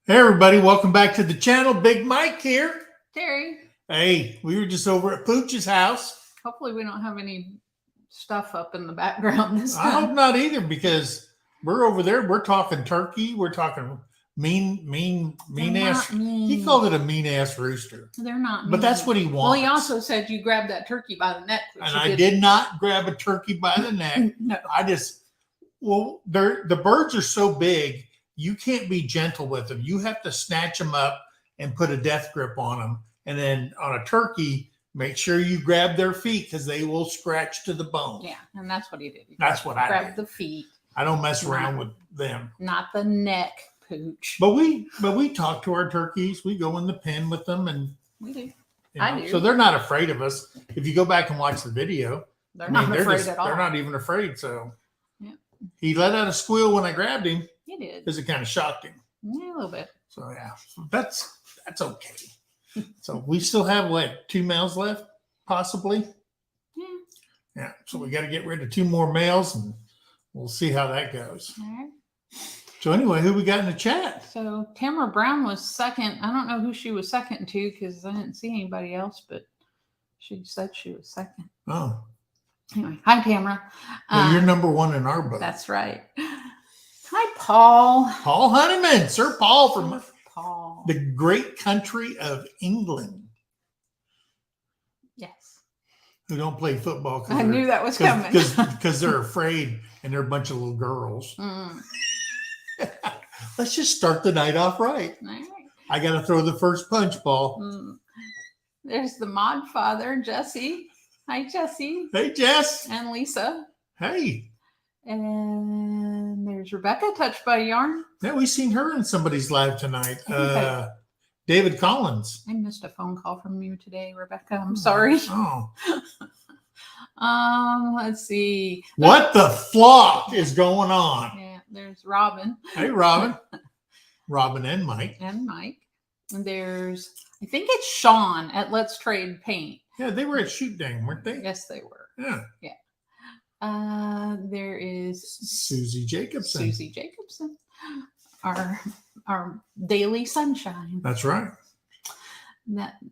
Hey everybody, welcome back to the channel. Big Mike here. Terry. Hey, we were just over at Pooch's house. Hopefully we don't have any stuff up in the background this time. I hope not either, because we're over there. We're talking turkey. We're talking mean ass. Mean. He called it a mean ass rooster. They're not mean. But that's what he wants. Well, he also said you grabbed that turkey by the neck. And I did not grab a turkey by the neck. No. The birds are so big, you can't be gentle with them. You have to snatch them up and put a death grip on them. And then on a turkey, make sure you grab their feet because they will scratch to the bone. Yeah, and that's what he did. That's what I grabbed did. the feet. I don't mess around with them. Not the neck, Pooch. But we talk to our turkeys. We go in the pen with them, and we do. You know, I do. So they're not afraid of us. If you go back and watch the video, they're not afraid at all. They're not even afraid. So yeah. He let out a squeal when I grabbed him. He did. Because it kind of shocked him. Yeah, a little bit. So yeah, that's okay. So we still have what, 2 males left, possibly? Yeah. Yeah. So we got to get rid of 2 more males, and we'll see how that goes. All right. So anyway, who we got in the chat? So Tamara Brown was second. I don't know who she was second to because I didn't see anybody else, but she said she was second. Oh. Anyway, hi Tamara. Well, you're number 1 in our book. That's right. Hi, Paul. Paul Honeyman, Sir Paul from Paul. The great country of England. Yes. Who don't play football. I knew that was coming. Because they're afraid and they're a bunch of little girls. Mm. Let's just start the night off right. All right. I got to throw the first punch, Paul. Mm. There's the mod father, Jesse. Hi, Jesse. Hey, Jess. And Lisa. Hey. And there's Rebecca, Touched by Yarn. Yeah, we seen her in somebody's live tonight. David Collins. I missed a phone call from you today, Rebecca. I'm sorry. Oh. Let's see. What the flock is going on? Yeah, there's Robin. Hey, Robin. Robin and Mike. And Mike. And there's, I think it's Sean at Let's Trade Paint. Yeah, they were at Shoot Dang, weren't they? Yes, they were. Yeah. Yeah. There is Susie Jacobson. Susie Jacobson, our daily sunshine. That's right.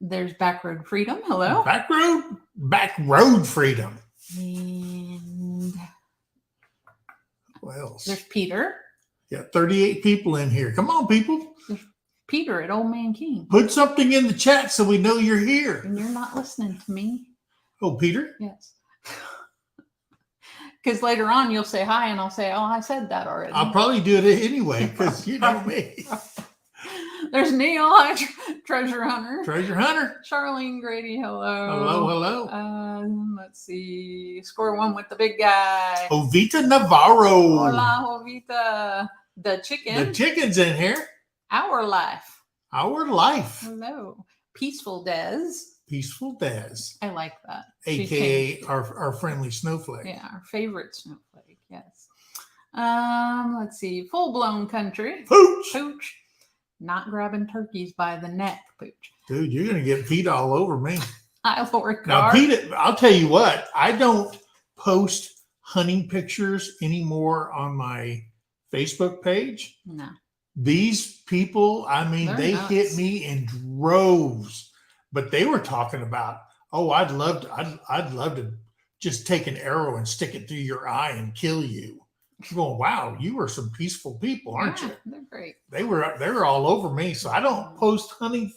There's Backroad Freedom. Hello. Backroad Freedom. And what else? There's Peter. Yeah, 38 people in here. Come on, people. There's Peter at Old Man King. Put something in the chat so we know you're here. And you're not listening to me. Oh, Peter? Yes. Because later on you'll say hi and I'll say, oh, I said that already. I'll probably do it anyway because you know me. There's Neil, Treasure Hunter. Treasure Hunter. Charlene Grady, hello. Hello. Let's see. Score 1 with the big guy. Jovita Navarro. Hola, Jovita. The chicken. The chicken's in here. Our life. Our life. Hello. Peaceful Des. Peaceful Des. I like that. AKA our friendly snowflake. Yeah, our favorite snowflake. Yes. Let's see. Full blown country. Pooch. Not grabbing turkeys by the neck, Pooch. Dude, you're gonna get Pete all over me. Hi, Lord. Now, Pete, I'll tell you what. I don't post hunting pictures anymore on my Facebook page. No. These people, I mean, They're they nuts. hit me in droves. But they were talking about, oh, I'd love to just take an arrow and stick it through your eye and kill you. I'm going, wow, you are some peaceful people, aren't you? They're great. They were all over me. So I don't post hunting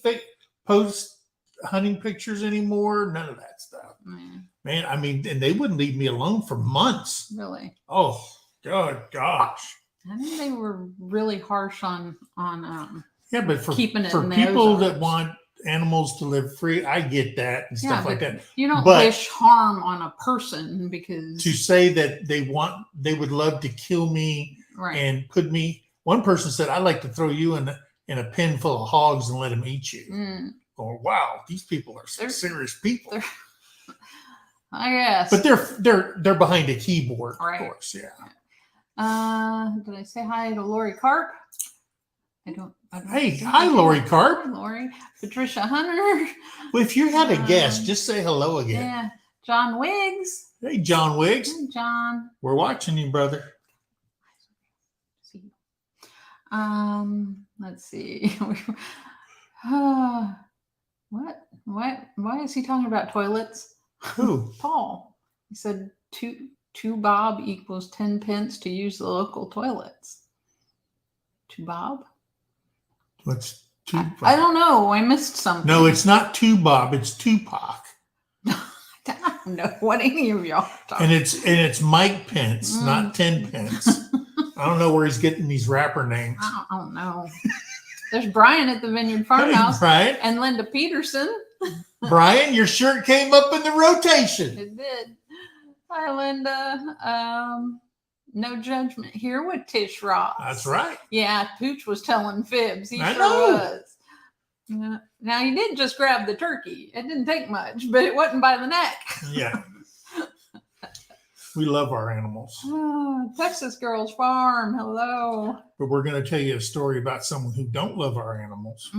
pictures anymore. None of that stuff. Man, I mean, and they wouldn't leave me alone for months. Really? Oh, gosh. I think they were really harsh on yeah, but for keeping it for in people those that want animals to live free, I get that and stuff like that. You don't wish harm on a person because to say that they would love to kill me and put me. One person said, "I'd like to throw you in a pen full of hogs and let them eat you." Oh, wow, these people are some serious people. I guess, but they're behind a keyboard, of course. Yeah. Did I say hi to Lori Carp? I don't Hey, hi, Lori Carp. Lori. Patricia Hunter. Well, if you had a guest, just say hello again. Yeah. John Wiggs. Hey, John Wiggs. Hey, John. We're watching you, brother. Let's see. What? Why is he talking about toilets? Who? Paul. He said two bob equals 10 pence to use the local toilets. 2 bob? What's two? I don't know. I missed something. No, it's not two Bob. It's Tupac. I don't know what any of y'all are talking. And it's Mike Pence, not 10 pence. I don't know where he's getting these rapper names. I don't know. There's Brian at the Vineyard Farmhouse. Hey, Brian. And Linda Peterson. Brian, your shirt came up in the rotation. It did. Hi, Linda. No judgment here with Tish Ross. That's right. Yeah, Pooch was telling fibs. He I sure know. was. Yeah. Now, he did just grab the turkey. It didn't take much, but it wasn't by the neck. Yeah. We love our animals. Oh, Texas Girls Farm. Hello. But we're going to tell you a story about someone who don't love our animals.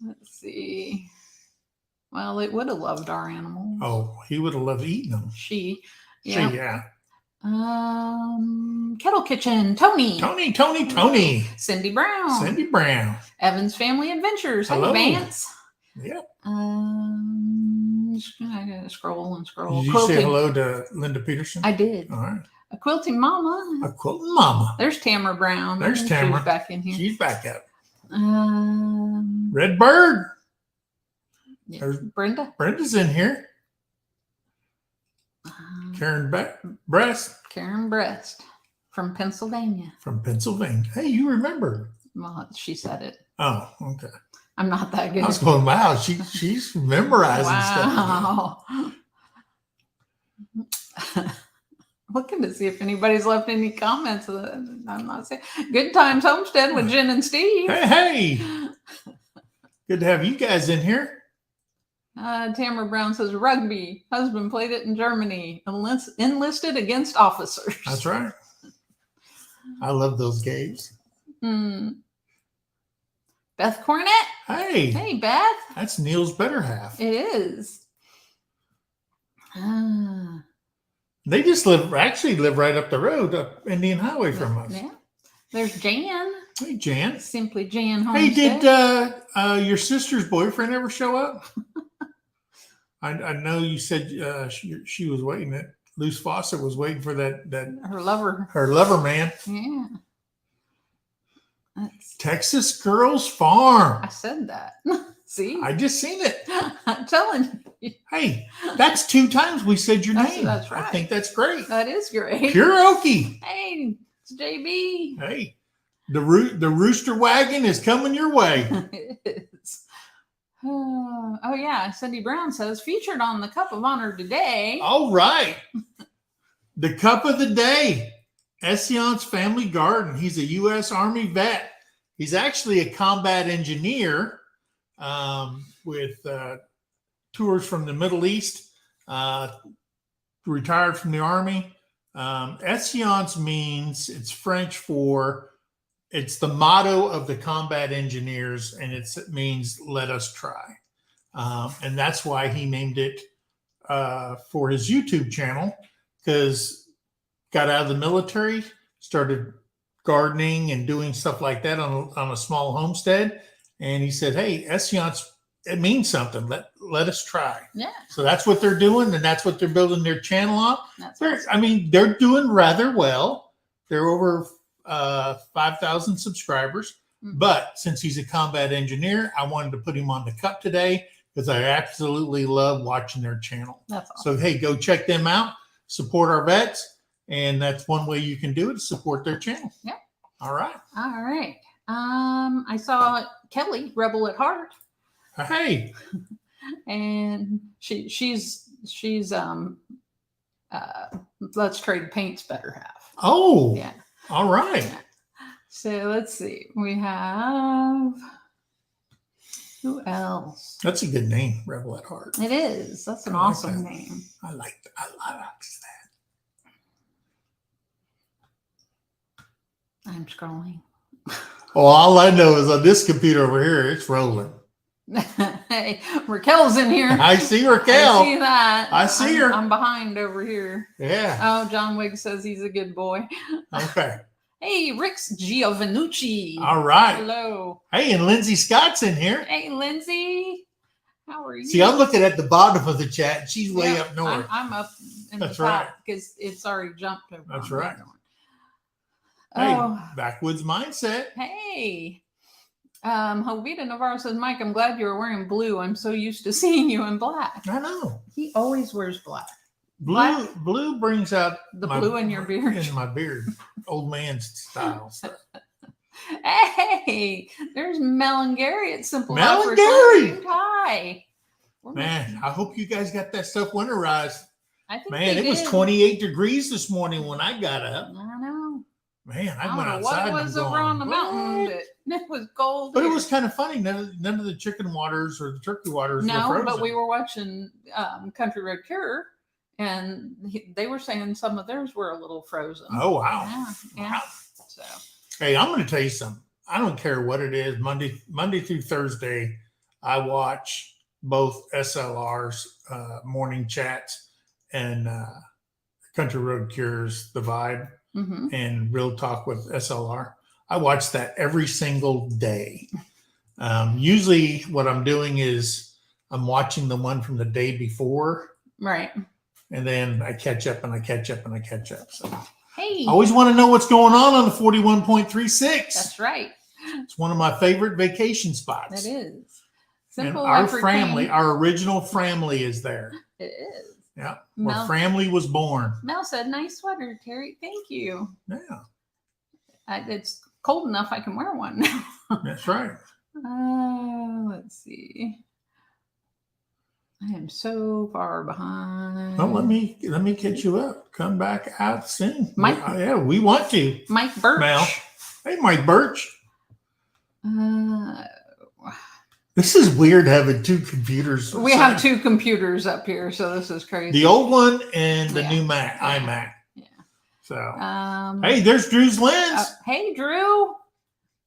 Let's see. Well, it would have loved our animals. Oh, he would have loved eating them. She. Yeah. Yeah. Kettle Kitchen. Tony. Tony. Cindy Brown. Cindy Brown. Evans Family Adventures. Hello. Hey, Vance. Yeah. I gotta scroll and scroll. Did you Quilting. say hello to Linda Peterson? I did. All right. A Quilting Mama. A quilting mama. There's Tamara Brown. There's Tamara. She's back in here. She's back up. Um, Red Bird. yeah. There's Brenda. Brenda's in here. Karen Breast Karen Breast from Pennsylvania. from Pennsylvania. Hey, you remember? Well, she said it. Oh, okay. I'm not that good. I was going, wow, she's memorizing stuff. Wow. Looking to see if anybody's left any comments. I'm not saying. Good Times Homestead with Jen and Steve. Hey. Good to have you guys in here. Tamara Brown says rugby. Husband played it in Germany. Enlisted against officers. That's right. I love those games. Beth Cornett. Hey. Hey, Beth. That's Neil's better half. It is. They just live right up the road, up Indian Highway from us. Yeah. There's Jan. Hey, Jan. Simply Jan Hey, Homestead. did your sister's boyfriend ever show up? I know you said she was waiting. That Luce Fawcett was waiting for that Her lover. her lover man. Yeah. Texas Girls Farm. I said that. See? I just seen it. I'm telling you. Hey, that's 2 times we said your That's- name. that's right. I think that's great. That is great. Pure Okie. Hey, it's JB. Hey, the rooster wagon is coming your way. It is. Oh, yeah. Cindy Brown says, featured on the Cup of Honor today. All right. The cup of the day. Ession's Family Garden. He's a U.S. Army vet. He's actually a combat engineer with tours from the Middle East, retired from the Army. Ession's means, it's French for, it's the motto of the combat engineers, and it means let us try. And that's why he named it for his YouTube channel, because got out of the military, started gardening and doing stuff like that on a small homestead. And he said, hey, Ession's, it means something. Let us try. Yeah. So that's what they're doing, and that's what they're building their channel on. That's awesome. I mean, they're doing rather well. They're over 5,000 subscribers. Mhm. But since he's a combat engineer, I wanted to put him on the cup today because I absolutely love watching their channel. That's awesome. So, hey, go check them out. Support our vets. And that's one way you can do it, support their channel. Yep. All right. All right. I saw Kelly, Rebel at Heart. Hey. And she's Let's Trade Paint's better half. Oh. Yeah. All right. Yeah. So let's see. We have who else? That's a good name, Rebel at Heart. It is. That's an I like awesome that. name. I like that. I'm scrolling. Well, all I know is on this computer over here, it's rolling. Hey, Raquel's in here. I see Raquel. I see that. I see her. I'm behind over here. Yeah. Oh, John Wigg says he's a good boy. Okay. Hey, Hey, Rick's Giovannucci. All right. Hello. Hey, and Lindsay Scott's in here. Hey, Lindsay. How are you? See, I'm looking at the bottom of the chat. And she's way up north. I'm up in That's the right. top because it's already jumped over. That's on the right. other one. Hey, Oh, Backwoods Mindset. hey. Jovita Navarro says, Mike, I'm glad you're wearing blue. I'm so used to seeing you in black. I know. He always wears black. Blue brings out The blue in your beard. In my beard. Old man style. So. Hey, there's Mel and Gary at Simple Mel Life and Gary. Hi. Man, I hope you guys got that stuff winterized. I think Man, it was 28 degrees this morning when I got up. I know. Man, I don't went know outside. what it was over on the mountain, but it was cold. But here. it was kind of funny. None of the chicken waters or the turkey waters were No, frozen. but we were watching Country Road Cure, and they were saying some of theirs were a little frozen. Oh, wow. Yeah. Wow. So, Hey, I'm going to tell you something. I don't care what it is. Monday through Thursday, I watch both SLR's morning chats and Country Road Cures, The Vibe, and Real Talk with SLR. I watch that every single day. Usually what I'm doing is I'm watching the one from the day before. right. And then I catch up and I catch up and I catch up. So Hey. I always want to know what's going on the 41.36. That's right. It's one of my favorite vacation spots. It is. And Simple our Life family, Reclaimed. our original family is there. It is. Yeah. Mel- Where family was born. Mel said, nice sweater, Terry. Thank you. Yeah. It's cold enough I can wear one now. That's right. Let's see. I am so far behind. Well, let me catch you up. Come back out soon. Mike. Yeah, we want to. Mike Birch. Mel. Hey, Mike Birch. Uh, This is weird having two computers. we have two computers up here, so this is crazy. The old one and the Yeah. new Mac, Yeah. iMac. Yeah. So, hey, there's Drew's lens. Hey, Drew.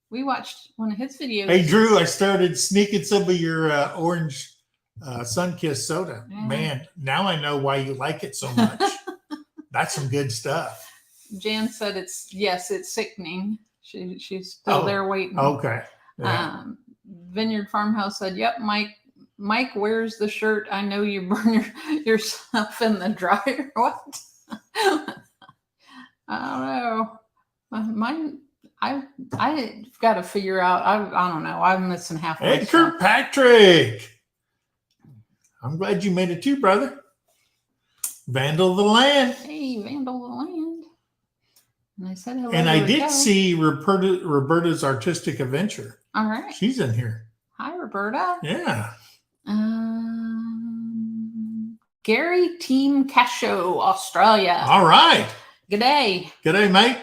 We watched one of his videos. Hey, Drew, I started sneaking some of your orange Sunkist soda. Yeah. Man, now I know why you like it so much. That's some good stuff. Jan said it's sickening. She's still there waiting. Okay. Yeah. Vineyard Farmhouse said, "Yep, Mike wears the shirt. I know you burn yourself in the dryer." What? I don't know. Mine. I've got to figure out. I don't know. I'm missing halfway. Hey, Kirkpatrick. I'm glad you made it too, brother. Vandal of the Land. Hey, Vandal of the Land. And I said hello. And I did see Roberta's Artistic Adventure. All right. She's in here. Hi, Roberta. Yeah. Gary Team Casho, Australia. All right. G'day. G'day, mate.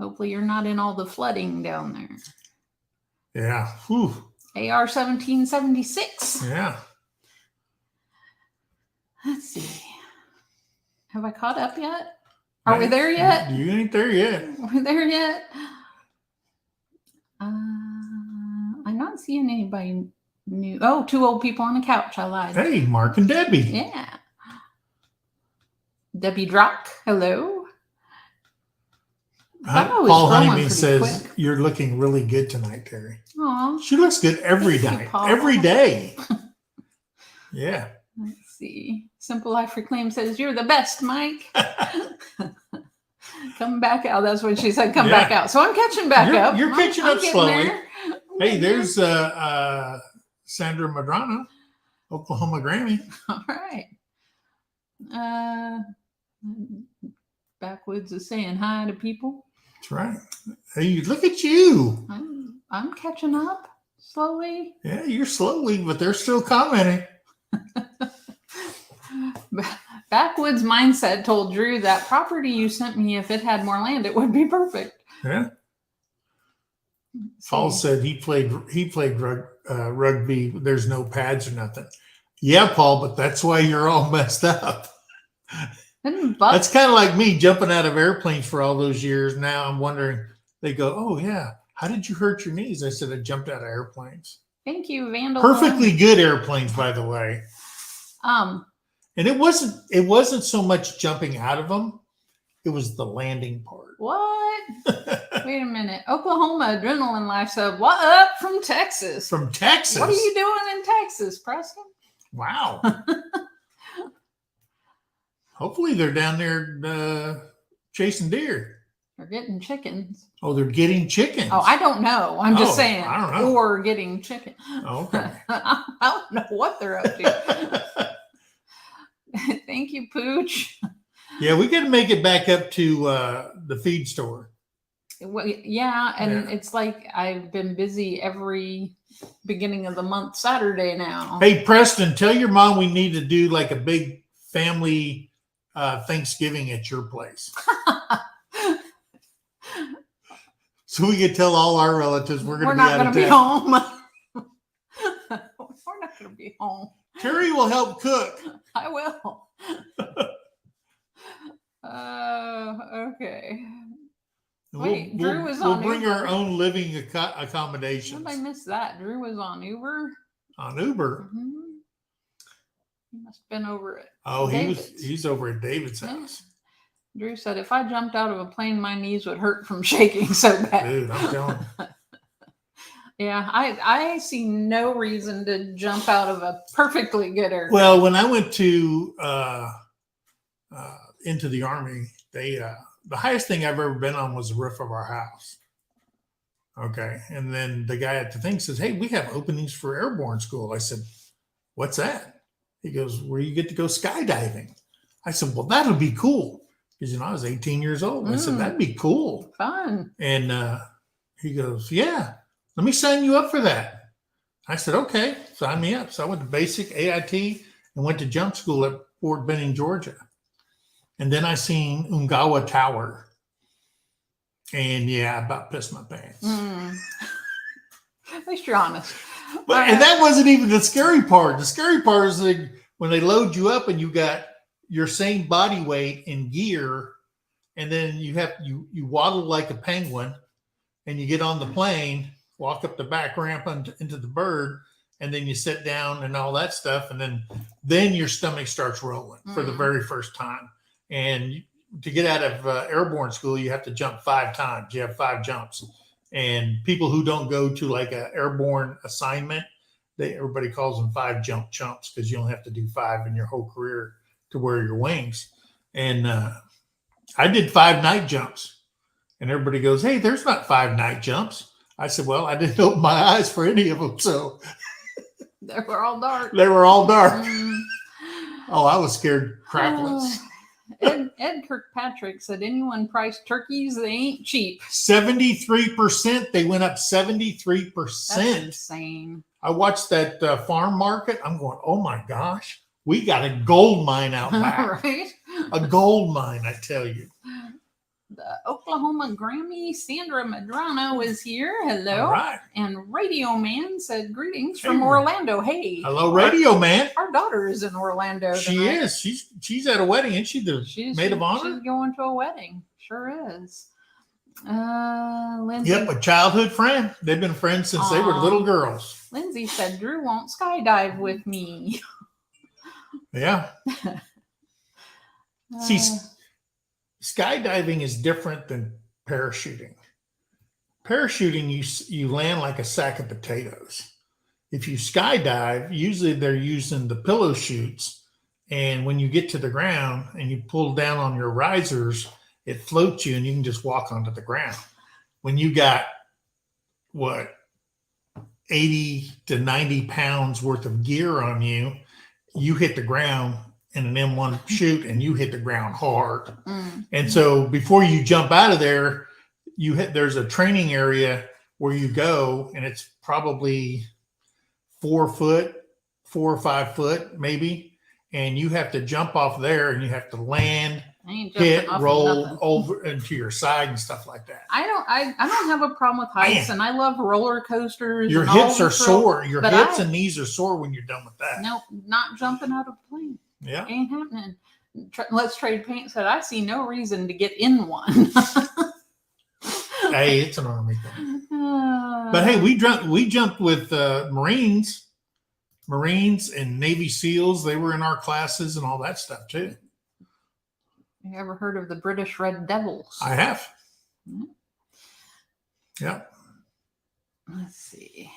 Hopefully you're not in all the flooding down there. Yeah. Whew. AR 1776. Yeah. Let's see. Have I caught up yet? Are we there yet? You ain't there yet. Are we there yet? I'm not seeing anybody new. Oh, two old people on the couch. I lied. Hey, Mark and Debbie. Yeah. Debbie Drock. Hello. Paul Honeyman says you're looking really good tonight, Terry. Aw. She looks good every Thank you, day. Paul. Every day. Yeah. Let's see. Simple Life Reclaimed says, "You're the best, Mike." Come back out. That's what she said. Come back out. So I'm catching back up. You're catching up getting slowly. there. Hey, there's Sandra Madrano, Oklahoma Grammy. All right. Backwoods is saying hi to people. That's right. Hey, look at you. I'm catching up slowly. Yeah, you're slowly, but they're still commenting. Backwoods Mindset told Drew that property you sent me, if it had more land, it would be perfect. Yeah. Paul said he played rugby. There's no pads or nothing. Yeah, Paul, but that's why you're all messed up. That's kind of like me jumping out of airplanes for all those years. Now I'm wondering, they go, "Oh yeah, how did you hurt your knees?" I said, "I jumped out of airplanes." Thank you, Vandal. Perfectly good airplanes, by the way. And it wasn't so much jumping out of them; it was the landing part. What? Wait a minute. Oklahoma Adrenaline Life said, what up from Texas? From Texas. What are you doing in Texas, Preston? Wow. Hopefully they're down there chasing deer. They're getting chickens. Oh, they're getting chickens. Oh, I don't know. I'm just saying. I don't know. Or getting chicken. Okay. I don't know what they're up to. Thank you, Pooch. Yeah, we got to make it back up to the feed store. Well, yeah, and it's like I've been busy every beginning of the month Saturday now. Hey, Preston, tell your mom we need to do like a big family Thanksgiving at your place. So we can tell all our relatives we're going to be out of town. We're not going to be home. We're not going to be home. Terry will help cook. I will. Okay. Wait, Drew was on Uber. We'll bring our own living accommodations. How did I miss that? Drew was on Uber? On Uber? Mm-hmm. He must have been over at he's over at David's house. Drew said, if I jumped out of a plane, my knees would hurt from shaking so bad. Dude, I'm telling you. Yeah, I see no reason to jump out of a perfectly good airplane. Well, when I went to into the Army, the highest thing I've ever been on was the roof of our house. Okay. And then the guy at the thing says, hey, we have openings for airborne school. I said, what's that? He goes, where you get to go skydiving. I said, well, that'll be cool. Because, I was 18 years old. I said, that'd be cool. Fun. And he goes, yeah, let me sign you up for that. I said, okay, sign me up. So I went to basic AIT and went to jump school at Fort Benning, Georgia. And then I seen Ungawa Tower. And yeah, I about pissed my pants. At least you're honest. But and that wasn't even the scary part. The scary part is when they load you up and you got your same body weight in gear, and then you waddle like a penguin, and you get on the plane, walk up the back ramp into the bird, and then you sit down and all that stuff, and then your stomach starts rolling for the very first time. And to get out of airborne school, you have to jump 5 times. You have 5 jumps. And people who don't go to like an airborne assignment, everybody calls them 5 jump chumps because you only have to do 5 in your whole career to wear your wings. And I did 5 night jumps. And everybody goes, hey, there's not 5 night jumps. I said, well, I didn't open my eyes for any of them. So they were all dark. They were all dark. Oh, I was scared crapless. Ed Kirkpatrick said, anyone price turkeys, they ain't cheap. 73%. They went up 73%. That's insane. I watched that farm market. I'm going, oh my gosh, we got a gold mine out back. Right? A gold mine, I tell you. The Oklahoma Grammy, Sandra Medrano, is here. Hello. All right. And Radio Man said, greetings from Orlando. Hey. Hello, Radio Man. Our daughter is in Orlando tonight. She is. She's at a wedding, isn't she? The maid of honor? She's going to a wedding. Sure is. Lindsay. Yep, a childhood friend. They've been friends since they were little girls. Lindsay said, Drew won't skydive with me. Yeah. See, skydiving is different than parachuting. Parachuting, you land like a sack of potatoes. If you skydive, usually they're using the pillow chutes, and when you get to the ground and you pull down on your risers, it floats you and you can just walk onto the ground. When you got, 80 to 90 pounds worth of gear on you, you hit the ground in an M1 chute and you hit the ground hard. And so before you jump out of there, there's a training area where you go, and it's probably 4 or 5 foot maybe, and you have to jump off there and you have to land, hit, roll over into your side and stuff like that. I don't have a problem with heights, and I love roller coasters. Your hips are sore. Your hips and knees are sore when you're done with that. Nope, not jumping out of a plane. Yeah, ain't happening. Let's Trade Paint said, I see no reason to get in one. Hey, it's an Army thing. But hey, we jumped with Marines and Navy SEALs. They were in our classes and all that stuff too. You ever heard of the British Red Devils? I have. Yeah. Let's see.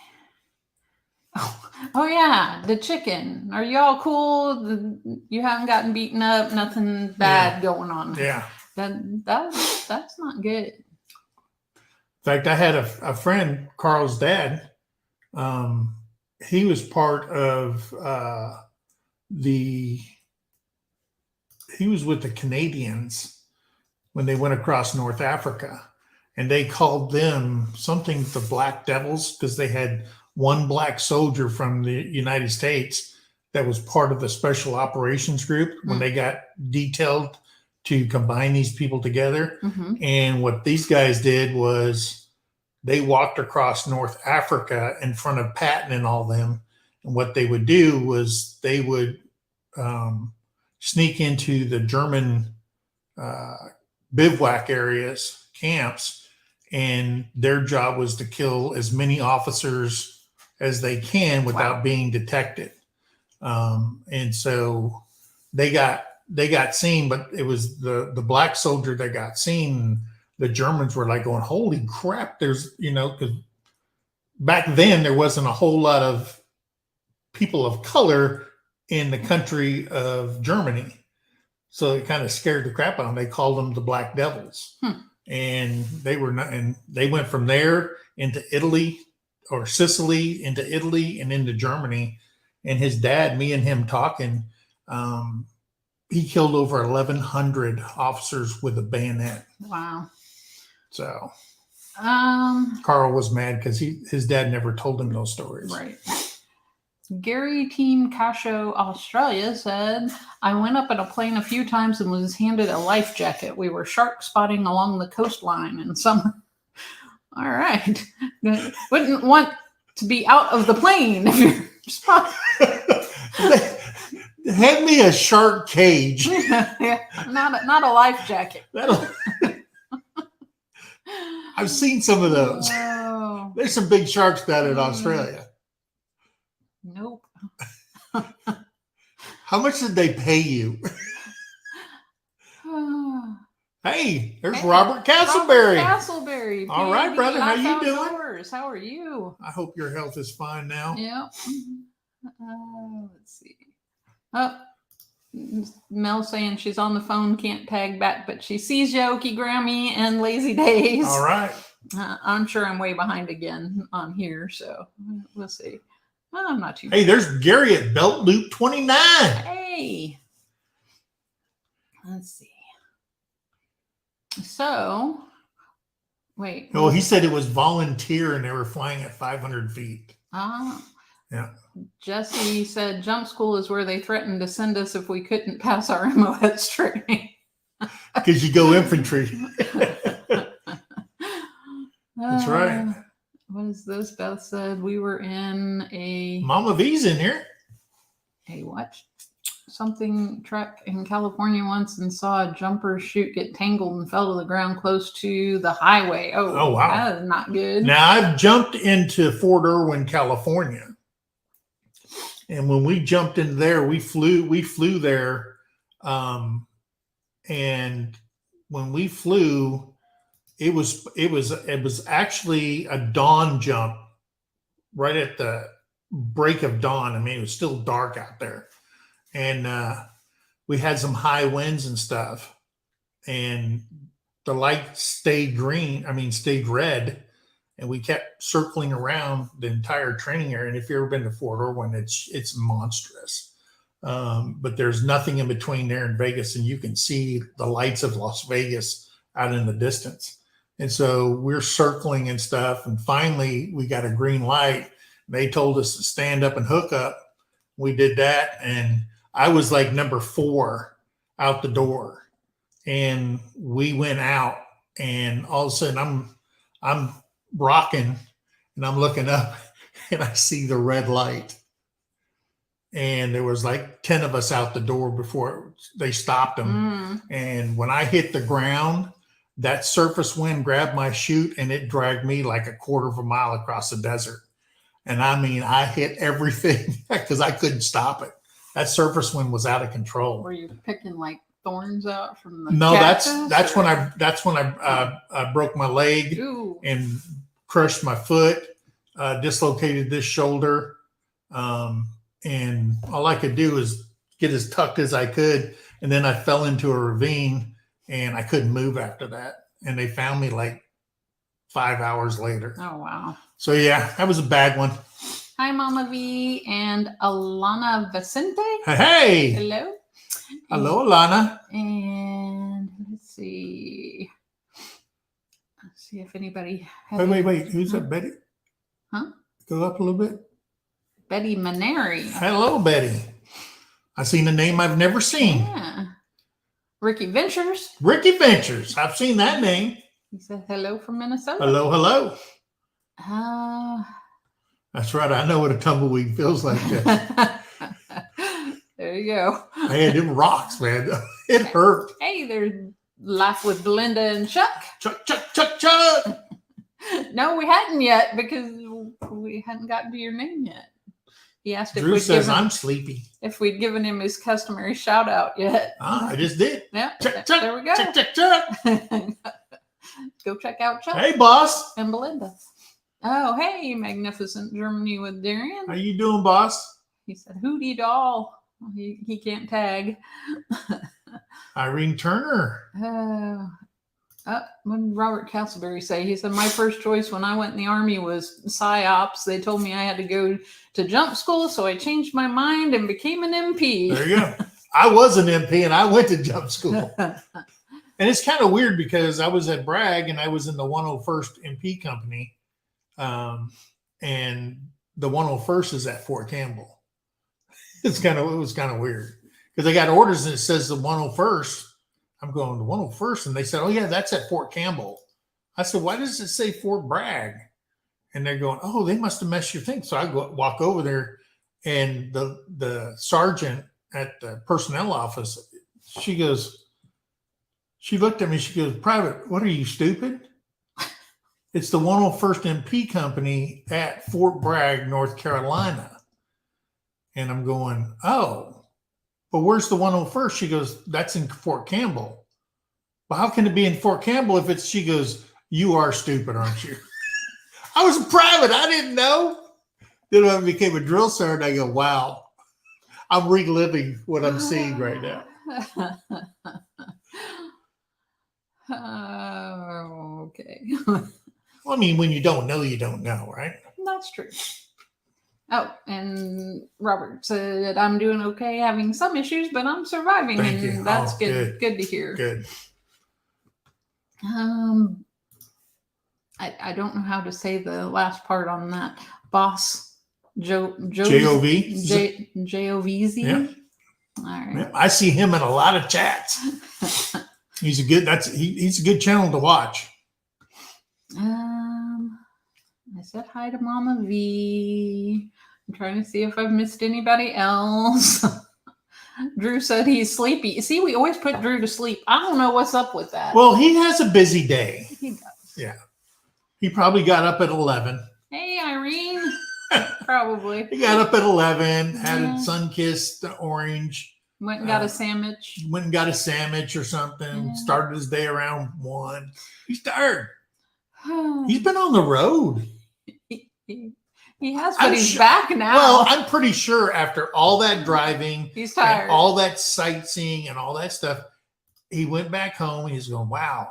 Oh yeah, the chicken. Are you all cool? You haven't gotten beaten up. Nothing bad going on. Yeah. That's not good. In fact, I had a friend, Carl's dad. He was part of he was with the Canadians when they went across North Africa, and they called them something the Black Devils because they had one black soldier from the United States that was part of the special operations group when they got detailed to combine these people together. And what these guys did was they walked across North Africa in front of Patton and all them. And what they would do was they would sneak into the German bivouac areas, camps, and their job was to kill as many officers as they can without being detected. And so they got seen, but it was the black soldier that got seen. The Germans were like going, holy crap, there's, because back then there wasn't a whole lot of people of color in the country of Germany. So it kind of scared the crap out of them. They called them the Black Devils. And they were not, and they went from there into Italy or Sicily, into Italy and into Germany. And his dad, me and him talking, he killed over 1,100 officers with a bayonet. Wow. So Carl was mad because his dad never told him those stories. Right. Gary Team Casho Australia said, I went up in a plane a few times and was handed a life jacket. We were shark spotting along the coastline in summer. All right. Wouldn't want to be out of the plane if you're spotting. Hand me a shark cage. Yeah, not a life jacket. I've seen some of those. Oh. There's some big sharks down in Australia. Nope. How much did they pay you? Hey, there's Robert Castleberry. Castleberry. All right, brother. How you doing? Outdoors. How are you? I hope your health is fine now. Yep. Let's see. Oh, Mel saying she's on the phone, can't tag back, but she sees Yoki Grammy and Lazy Days. All right. I'm sure I'm way behind again on here, so we'll see. I'm not too. Hey, there's Gary at Belt Loop 29. Hey. Let's see. So, wait. Oh, he said it was volunteer and they were flying at 500 feet. Yeah. Jesse said jump school is where they threatened to send us if we couldn't pass our MOS training. Because you go infantry. That's right. What is this? Beth said we were in a Mama V's in here. A what? Something truck in California once and saw a jumper chute get tangled and fell to the ground close to the highway. Oh wow. That is not good. Now I've jumped into Fort Irwin, California. And when we jumped in there, we flew there. And when we flew, it was actually a dawn jump right at the break of dawn. I mean, it was still dark out there. And we had some high winds and stuff. And the light stayed red. And we kept circling around the entire training area. And if you've ever been to Fort Irwin, it's monstrous. But there's nothing in between there and Vegas, and you can see the lights of Las Vegas out in the distance. And so we're circling and stuff. And finally, we got a green light. They told us to stand up and hook up. We did that. And I was like number 4 out the door. And we went out. And all of a sudden, I'm rocking and I'm looking up and I see the red light. And there was like 10 of us out the door before they stopped them. And when I hit the ground, that surface wind grabbed my chute and it dragged me like a quarter of a mile across the desert. And I mean, I hit everything because I couldn't stop it. That surface wind was out of control. Were you picking like thorns out from the No, cactus, that's or- when I broke my leg Ooh. and crushed my foot, dislocated this shoulder, and all I could do is get as tucked as I could, and then I fell into a ravine and I couldn't move after that, and they found me like 5 hours later. Oh wow. So yeah, that was a bad one. Hi, Mama V and Alana Vicente. Hey, Hello. hello, Alana. And let's see. Let's see if anybody. Wait. Who's that, Betty? Huh? Go up a little bit. Betty Maneri. Hello, Betty. I seen a name I've never seen. Yeah. Ricky Ventures. Ricky Ventures. I've seen that name. He said hello from Minnesota. Hello. Uh, That's right. I know what a tumbleweed feels like. there you go. Man, it rocks, man. It hurt. Hey, there's Laugh with Belinda and Chuck. Chuck. No, we hadn't yet because we hadn't gotten to your name yet. He asked if Drew we'd says given, I'm sleepy. if we'd given him his customary shout out yet. I just did. Yeah, Chuck. there we go. Chuck. Go check out Chuck Hey, boss. and Belinda. Oh, hey, magnificent Germany with Darian. How you doing, boss? He said, "Hootie doll." He can't tag. Irene Turner. What did Robert Castleberry say? He said, my first choice when I went in the Army was PsyOps. They told me I had to go to jump school, so I changed my mind and became an MP. There you go. I was an MP and I went to jump school. And it's kind of weird because I was at Bragg and I was in the 101st MP company. And the 101st is at Fort Campbell. It was kind of weird because they got orders and it says the 101st. I'm going to 101st, and they said, "Oh yeah, that's at Fort Campbell." I said, "Why does it say Fort Bragg?" And they're going, "Oh, they must have messed your thing." So I walk over there, and the sergeant at the personnel office, she looked at me, she goes, "Private, what are you, stupid? It's the 101st MP company at Fort Bragg, North Carolina." And I'm going, "Oh. But where's the 101st? She goes, "That's in Fort Campbell." Well, how can it be in Fort Campbell if it's, she goes, "You are stupid, aren't you?" I was a private. I didn't know. Then when I became a drill sergeant, I go, wow, I'm reliving what I'm seeing right now. Okay. Well, I mean, when you don't know, you don't know, right? That's true. Oh, and Robert said, I'm doing okay, having some issues, but I'm surviving. Thank and you. That's Oh, good. Good to hear. Good. I don't know how to say the last part on that. Boss J-O-V? J-O-V-Z? Yeah. All right. Yeah, I see him in a lot of chats. He's a good channel to watch. I said hi to Mama V. I'm trying to see if I've missed anybody else. Drew said he's sleepy. See, we always put Drew to sleep. I don't know what's up with that. Well, he has a busy day. He does. Yeah. He probably got up at 11. Hey, Irene. Probably. He got up at 11, had Yeah. a sun-kissed orange. Went and got a sandwich. Went and got a sandwich or something. Yeah. Started his day around 1. He's tired. He's been on the road. He has, but he's back now. Well, I'm pretty sure after all that driving, he's tired. and all that sightseeing and all that stuff, he went back home and he's going, wow,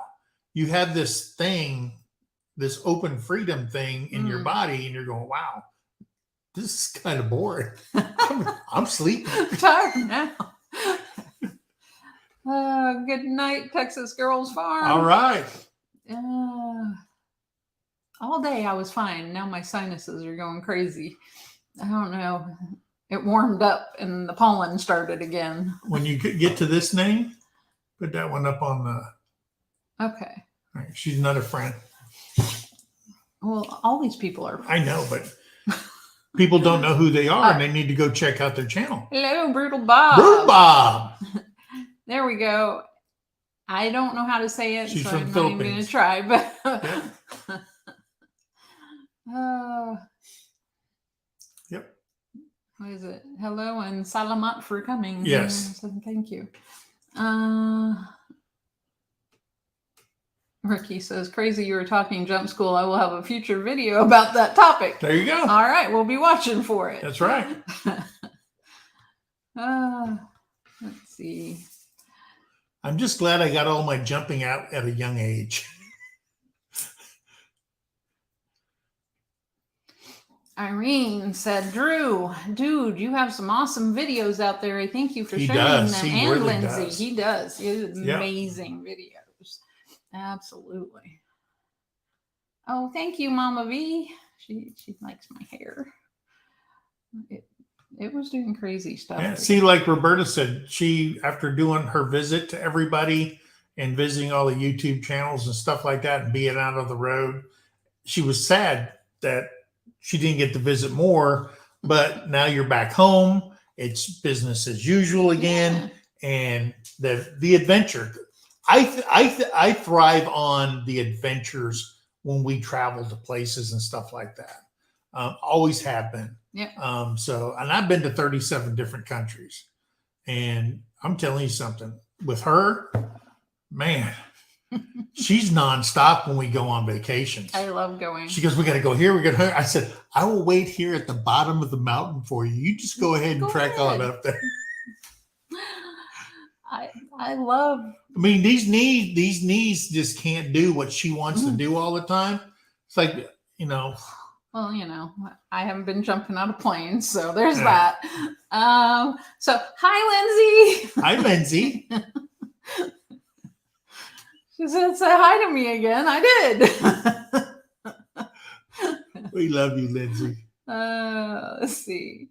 you have this thing, this open freedom thing in your body, and you're going, wow, this is kind of boring. I'm sleeping. Tired now. Good night, Texas Girls Farm. All right. All day I was fine. Now my sinuses are going crazy. I don't know. It warmed up and the pollen started again. When you get to this name, put that one up on the. Okay. All right, she's another friend. Well, all these people are. I know, but people don't know who they are, and they need to go check out their channel. Hello, Brutal Bob. Brutal Bob. There we go. I don't know how to say it, She's so from I'm not even going to try. But Yep. What is it? Hello and salamat for coming. Yes. So thank you. Ricky says, crazy you were talking jump school. I will have a future video about that topic. There you go. All right, we'll be watching for it. That's right. Let's see. I'm just glad I got all my jumping out at a young age. Irene said, Drew, dude, you have some awesome videos out there. Thank you for sharing does. them. He And really Lindsay, does. he does. He has Yep. amazing videos. Absolutely. Oh, thank you, Mama V. She likes my hair. It was doing crazy stuff. Yeah, see, like Roberta said, she, after doing her visit to everybody and visiting all the YouTube channels and stuff like that and being out on the road, she was sad that she didn't get to visit more, but now you're back home. It's business as usual again. Yeah. And the adventure, I thrive on the adventures when we travel to places and stuff like that. Always have been. Yeah. And I've been to 37 different countries, and I'm telling you something with her, man, she's nonstop when we go on vacations. I love going. She goes, we got to go here. We got to. I said, I will wait here at the bottom of the mountain for you. You just go ahead and trek on up there. I love. I mean, these knees just can't do what she wants to do all the time. It's like, you know. Well, you know, I haven't been jumping out of planes, so there's that. So hi, Lindsay. Hi, Lindsay. She said, say hi to me again. I did. We love you, Lindsay. Let's see.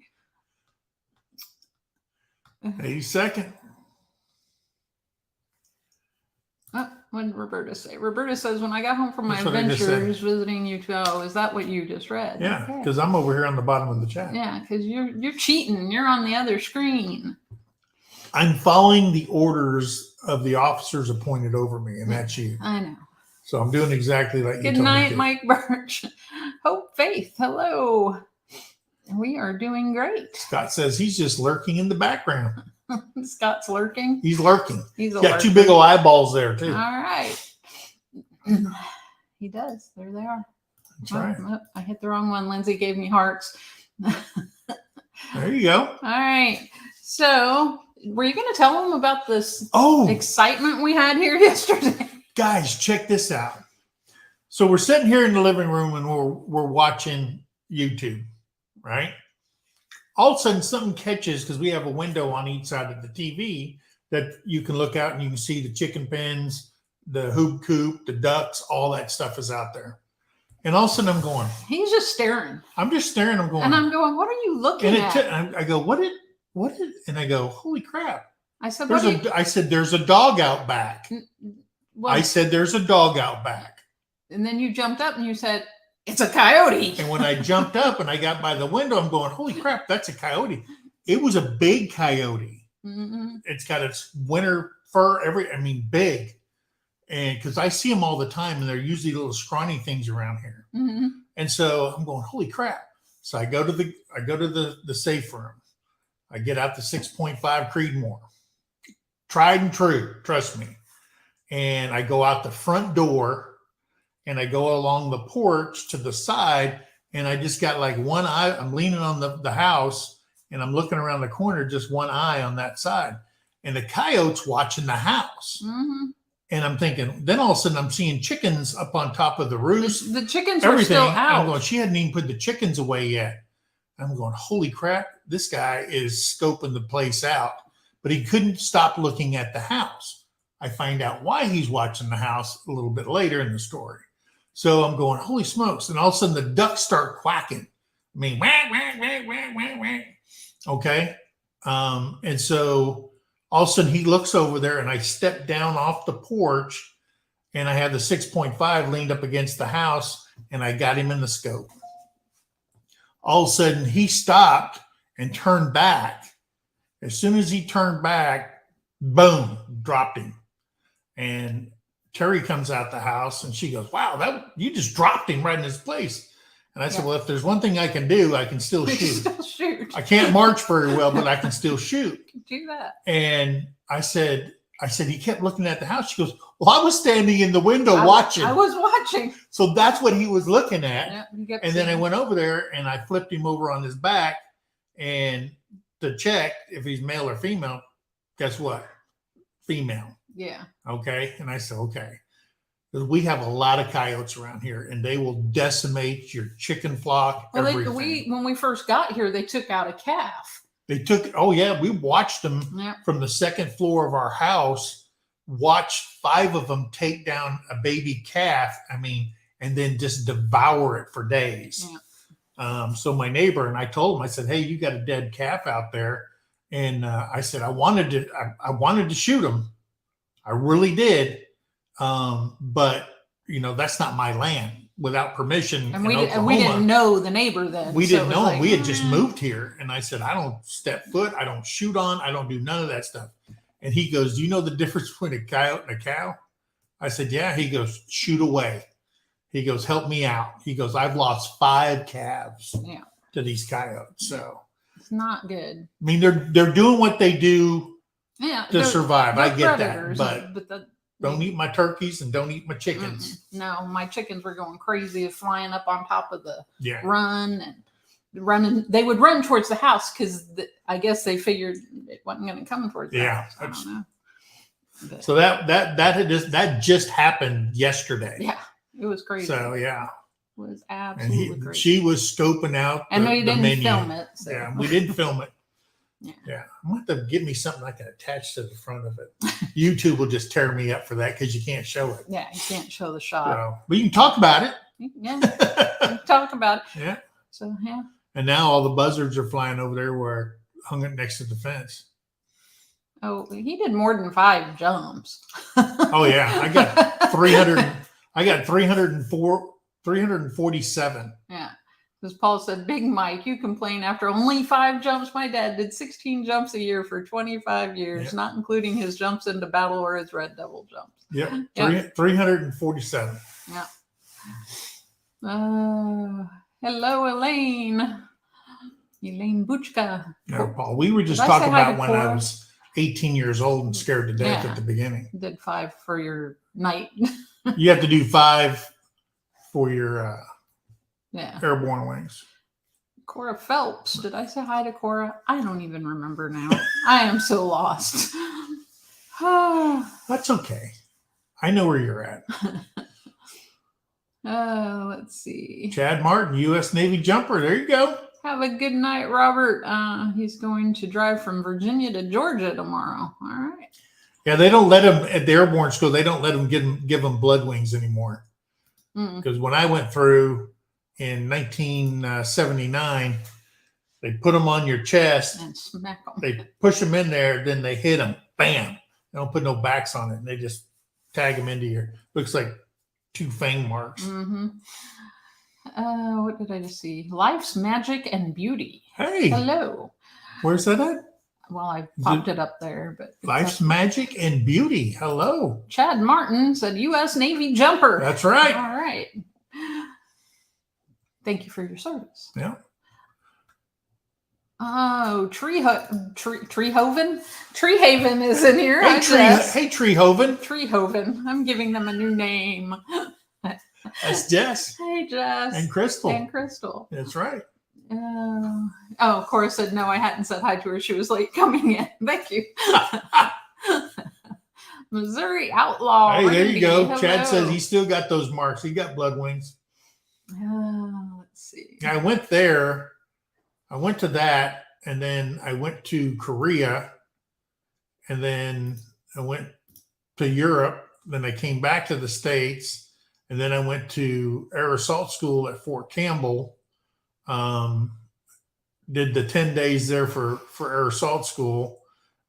Hey, second. Oh, what did Roberta say? Roberta says, when I got home from my That's what I just adventures visiting you too. Oh, is that what you just read? Yeah, Okay. because I'm over here on the bottom of the chat. Yeah, because you're cheating. You're on the other screen. I'm following the orders of the officers appointed over me, and that's you. I know. So I'm doing exactly like you Good told me night, to. Mike Birch. Hope, Faith, hello. We are doing great. Scott says he's just lurking in the background. Scott's lurking. He's lurking. He's Got two big old eyeballs there, too. All right. He does. There they are. That's right. Oh, I hit the wrong one. Lindsay gave me hearts. There you go. All right. So, were you going to tell them about this Oh, excitement we had here yesterday? guys, check this out. So we're sitting here in the living room and we're watching YouTube, right? All of a sudden, something catches because we have a window on each side of the TV that you can look out and you can see the chicken pens, the hoop coop, the ducks, all that stuff is out there. And all of a sudden, I'm going. He's just staring. I'm just staring. I'm going. And I'm going, what are you looking at? I go, what did? And I go, holy crap! I said, I said, there's a dog out back. Well, I said, there's a dog out back. and then you jumped up and you said, it's a coyote. And when I jumped up and I got by the window, I'm going, holy crap, that's a coyote. It was a big coyote. Mm-hmm. It's got its winter fur, big. And because I see them all the time, and they're usually little scrawny things around here. Mm-hmm. And so I'm going, holy crap. So I go to the safe room. I get out the 6.5 Creedmoor. Tried and true, trust me. And I go out the front door and I go along the porch to the side, and I just got like one eye. I'm leaning on the house and I'm looking around the corner, just one eye on that side. And the coyote's watching the house. Mm-hmm. And I'm thinking, then all of a sudden I'm seeing chickens up on top of the roost. The chickens Everything. were still out. I'm going, she hadn't even put the chickens away yet. I'm going, holy crap, this guy is scoping the place out. But he couldn't stop looking at the house. I find out why he's watching the house a little bit later in the story. So I'm going, holy smokes. And all of a sudden the ducks start quacking. I mean, whack, whack, whack, whack, whack, whack. Okay. And so all of a sudden he looks over there, and I step down off the porch, and I had the 6.5 leaned up against the house, and I got him in the scope. All of a sudden he stopped and turned back. As soon as he turned back, boom, dropped him. And Terrie comes out the house and she goes, wow, you just dropped him right in his place. And I said, well, if there's one thing I can do, I can still shoot. I can't march very well, but I can still shoot. Do that. And I said, I said, he kept looking at the house. She goes, well, I was standing in the window watching. I was watching. So that's what he was looking at. Yeah, and then I went over there and I flipped him over on his back and to check if he's male or female. Guess what? Female. Yeah. Okay. And I said, okay. Because we have a lot of coyotes around here and they will decimate your chicken flock. Well, everything. when we first got here, they took out a calf. They took, oh yeah, we watched them from the second floor of our house, watched 5 of them take down a baby calf. I mean, and then just devour it for days. Yeah. So my neighbor and I told him, I said, hey, you got a dead calf out there. And I said, I wanted to shoot him. I really did. But you know, that's not my land without permission. And we didn't know the neighbor then. We didn't know him. We had just moved here. And I said, I don't step foot. I don't shoot on. I don't do none of that stuff. And he goes, do you know the difference between a coyote and a cow? I said, yeah. He goes, shoot away. He goes, help me out. He goes, I've lost 5 calves to these coyotes. So it's not good. I mean, they're doing what they do to survive. I get predators, that. But don't eat my turkeys and don't eat my chickens. No, my chickens were going crazy of flying up on top of the run and running. They would run towards the house because I guess they figured it wasn't going to come towards the house. I don't know. But, so that just happened yesterday. Yeah, it was crazy. So it was absolutely crazy. She was scoping out. And we didn't film it. So. Yeah, we didn't film it. Yeah, I'm going to have to give me something I can attach to the front of it. YouTube will just tear me up for that because you can't show it. Yeah, you can't show the shot. So, but you can talk about it. Yeah, you can talk about it. Yeah. So, yeah. And now all the buzzards are flying over there where I hung it next to the fence. Oh, he did more than 5 jumps. Oh, yeah. I got 300. I got 347. Yeah. As Paul said, Big Mike, you complain after only 5 jumps. My dad did 16 jumps a year for 25 years, not including his jumps into battle or his Red Devil jumps. Yep. 347. Yeah. Hello, Elaine. Elaine Buchka. Yeah, Paul. We were just talking about when I was 18 years old and scared to death at the beginning. Did 5 for your night. You have to do 5 for your airborne wings. Cora Phelps. Did I say hi to Cora? I don't even remember now. I am so lost. That's okay. I know where you're at. Let's see. Chad Martin, U.S. Navy jumper. There you go. Have a good night, Robert. He's going to drive from Virginia to Georgia tomorrow. All right. Yeah, they don't let him at the airborne school. They don't let him give them blood wings anymore. Because when I went through in 1979, they put them on your chest and smack them. They push them in there, then they hit them. Bam! They don't put no backs on it. And they just tag them into your. Looks like 2 fang marks. What did I just see? Life's Magic and Beauty. Hey. Hello. Where's that at? Well, I popped it up there, but Life's Magic and Beauty. Hello. Chad Martin said U.S. Navy jumper. That's right. All right. Thank you for your service. Yeah. Oh, Treehoven? Treehaven is in here. Hey, Treehoven. Treehoven. I'm giving them a new name. That's Jess. Hey, Jess. And Crystal. And Crystal. That's right. Cora said no, I hadn't said hi to her. She was late coming in. Thank you. Missouri Outlaw. Hey, there you go. Hello. Chad says he still got those marks. He got blood wings. Let's see. I went there. I went to that, and then I went to Korea, and then I went to Europe. Then I came back to the States, and then I went to Air Assault School at Fort Campbell. Did the 10 days there for Air Assault School,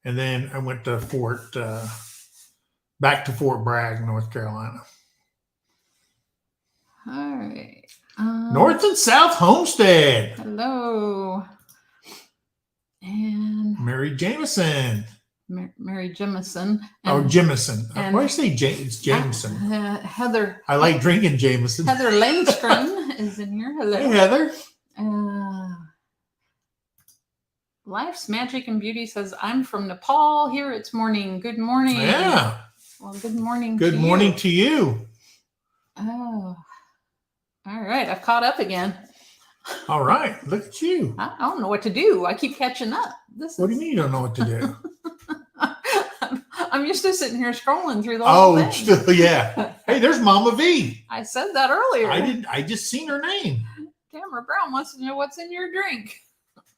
and then I went to back to Fort Bragg, North Carolina. All right. North and South Homestead. Hello. And Mary Jameson. Mary Jemison. Jemison. Why do you say it's Jameson? Heather. I like drinking Jameson. Heather Lindstrom is in here. Hello. Hey, Heather. Life's Magic and Beauty says, I'm from Nepal. Here it's morning. Good morning. Yeah. Well, good morning. Good morning to you. Oh, all right. I've caught up again. All right. Look at you. I don't know what to do. I keep catching up. What do you mean you don't know what to do? I'm used to sitting here scrolling through the whole thing. Still, yeah. Hey, there's Mama V. I said that earlier. I just seen her name. Tamara Brown wants to know what's in your drink.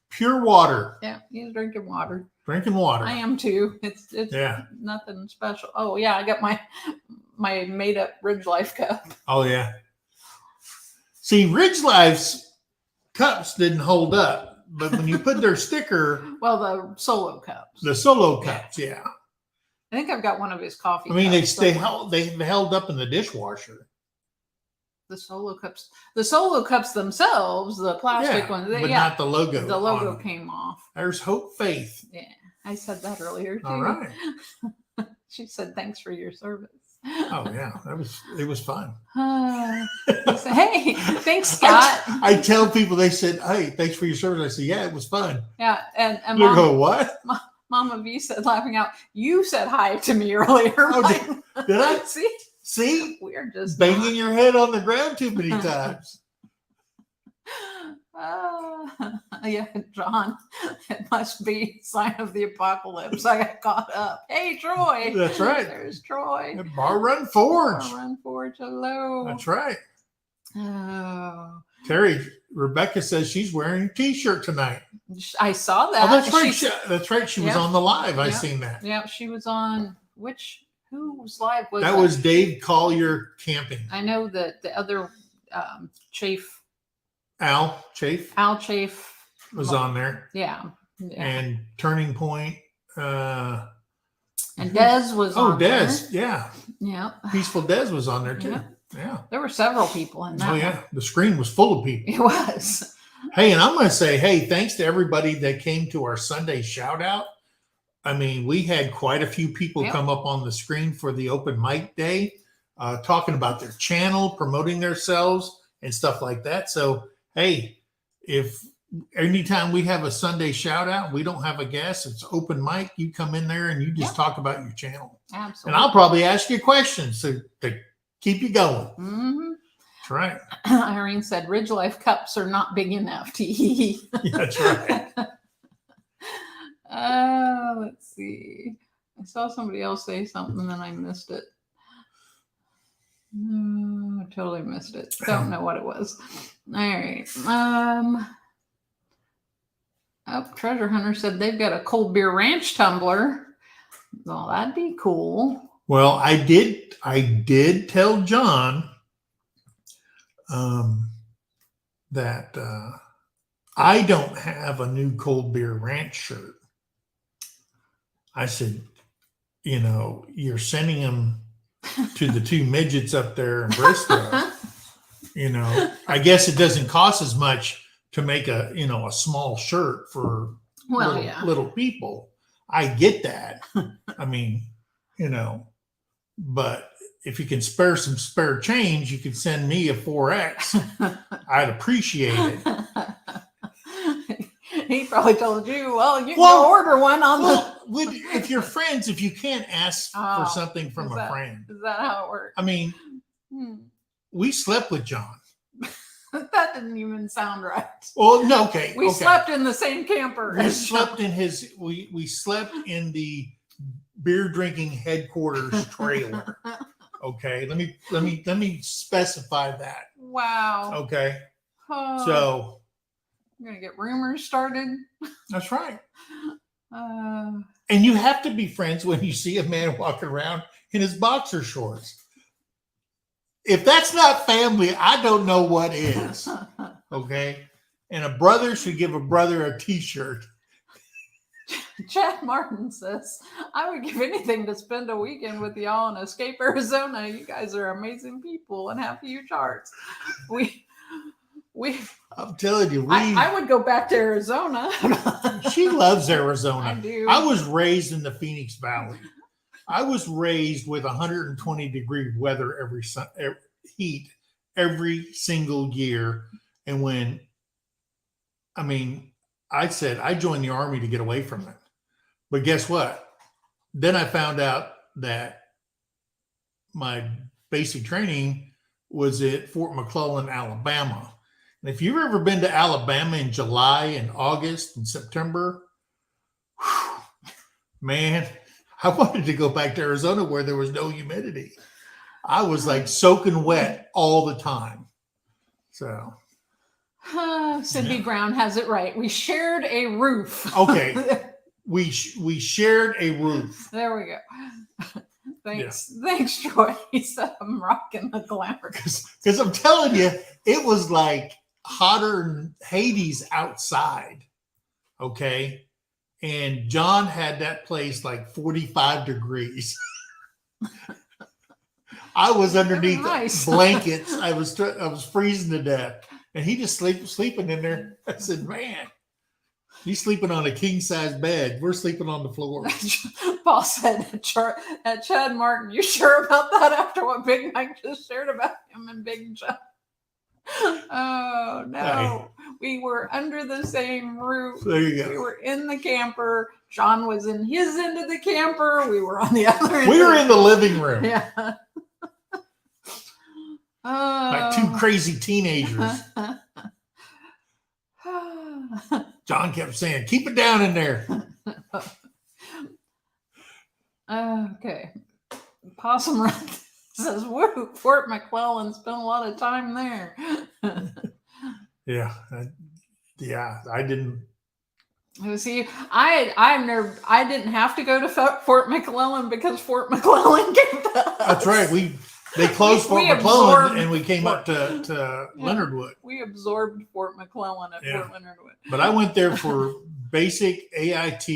Pure water. Yeah, he's drinking water. Drinking water. I am too. It's nothing special. Oh yeah, I got my made up Ridge Life cup. Oh yeah. See, Ridge Life's cups didn't hold up, but when you put their sticker, well, the solo cups. The solo cups, yeah. I think I've got one of his coffee. I mean, cups they held up in the dishwasher. The solo cups themselves, the plastic ones, but not the logo. The logo came off. There's Hope Faith. Yeah, I said that earlier too. All right. She said, "Thanks for your service." Oh yeah, it was fun. Said, hey, thanks, Scott. I tell people, they said, "Hey, thanks for your service." I said, "Yeah, it was fun." Yeah, and you go, what? Mama V said, laughing out, "You said hi to me earlier." Oh, did I? See, we're just banging your head on the ground too many times. Yeah, John, it must be a sign of the apocalypse. I got caught up. Hey, Troy. That's right. There's Troy. Bar Run Forge. Bar Run Forge. Hello. That's right. Oh. Terry, Rebecca says she's wearing a T-shirt tonight. I saw that. Oh, that's right. That's right. She was on the live. I seen that. Yeah, she was on whose live was that? Was Dave Collier Camping. I know that the other Chafe. Al Chafe was on there. Yeah. And Turning Point. And Dez was on there. Yeah. Yeah. Peaceful Dez was on there too. Yeah. There were several people in that. Oh yeah. The screen was full of people. It was. Hey, and I'm going to say, hey, thanks to everybody that came to our Sunday shout out. I mean, we had quite a few people come up on the screen for the open mic day, talking about their channel, promoting themselves and stuff like that. So, hey, if anytime we have a Sunday shout out, we don't have a guest, it's open mic, you come in there and you just talk about your channel. Absolutely. And I'll probably ask you questions to keep you going. Mm-hmm. That's right. Irene said, Ridge Life cups are not big enough. That's right. Let's see. I saw somebody else say something and then I missed it. No, I totally missed it. Don't know what it was. All right. Treasure Hunter said they've got a cold beer ranch tumbler. Well, that'd be cool. Well, I did tell John that I don't have a new cold beer ranch shirt. I said, you're sending them to the two midgets up there in Bristol. I guess it doesn't cost as much to make a small shirt for little people. I get that. I mean, but if you can spare some spare change, you can send me a 4X. I'd appreciate it. He probably told you, you can order one on if you're friends, if you can't ask for something from a friend. Is that how it works? I mean, we slept with John. That didn't even sound right. Well, no, okay. We slept in the same camper. We slept in we slept in the beer drinking headquarters trailer. Okay, let me specify that. Wow. Okay. So you're gonna get rumors started. That's right. And you have to be friends when you see a man walking around in his boxer shorts. If that's not family, I don't know what is. Okay. And a brother should give a brother a t-shirt. Chad Martin says, I would give anything to spend a weekend with y'all in Escape, Arizona. You guys are amazing people and have huge hearts. I'm telling you, I would go back to Arizona. She loves Arizona. I do. I was raised in the Phoenix Valley. I was raised with 120-degree weather heat every single year. And I said I joined the Army to get away from it. But guess what? Then I found out that my basic training was at Fort McClellan, Alabama. And if you've ever been to Alabama in July and August and September, whew, man, I wanted to go back to Arizona where there was no humidity. I was like soaking wet all the time. So Cindy Yeah. Brown has it right. We shared a roof. Okay. we shared a roof. There we go. Thanks, Joyce. I'm rocking the glamour. Because I'm telling you, it was like hotter than Hades outside. Okay. And John had that place like 45 degrees. I was underneath Nice. blankets. I was freezing to death. And he just sleeping in there. I said, man, he's sleeping on a king size bed. We're sleeping on the floor. Paul said, Chad Martin, you sure about that after what Big Mike just shared about him and Big John? Oh, no. We were under the same roof. There you go. We were in the camper. John was in his end of the camper. We were on the other end. We were in the living room. Yeah. Like two crazy teenagers. John kept saying, keep it down in there. Okay. Possum Run says, woo, Fort McClellan, spent a lot of time there. Yeah. I didn't. See, I didn't have to go to Fort McClellan because Fort McClellan came to us. That's right. They closed Fort McClellan and we came up to Leonard Wood. We absorbed Fort McClellan at Fort Leonard Wood. But I went there for basic AIT.